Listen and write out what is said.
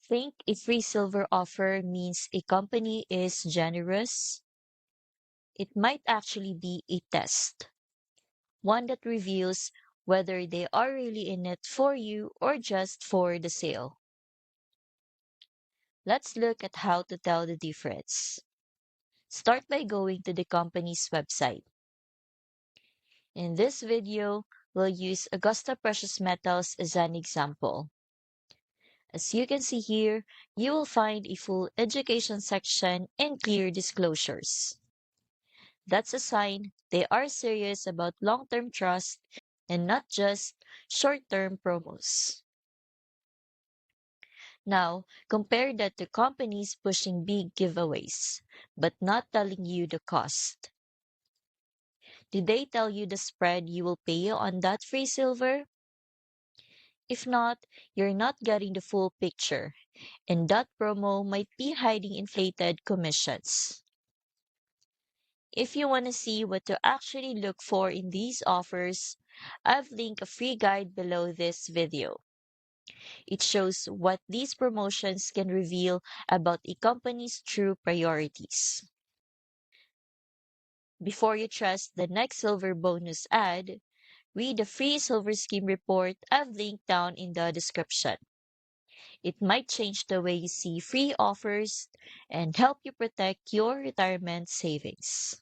Think a free silver offer means a company is generous? It might actually be a test, one that reveals whether they are really in it for you or just for the sale. Let's look at how to tell the difference. Start by going to the company's website. In this video, we'll use Augusta Precious Metals as an example. As you can see here, you will find a full education section and clear disclosures. That's a sign they are serious about long-term trust and not just short-term promos. Now, compare that to companies pushing big giveaways, but not telling you the cost. Did they tell you the spread you will pay on that free silver? If not, you're not getting the full picture, and that promo might be hiding inflated commissions. If you want to see what to actually look for in these offers, I've linked a free guide below this video. It shows what these promotions can reveal about a company's true priorities. Before you trust the next silver bonus ad, read the free silver scheme report I've linked down in the description. It might change the way you see free offers and help you protect your retirement savings.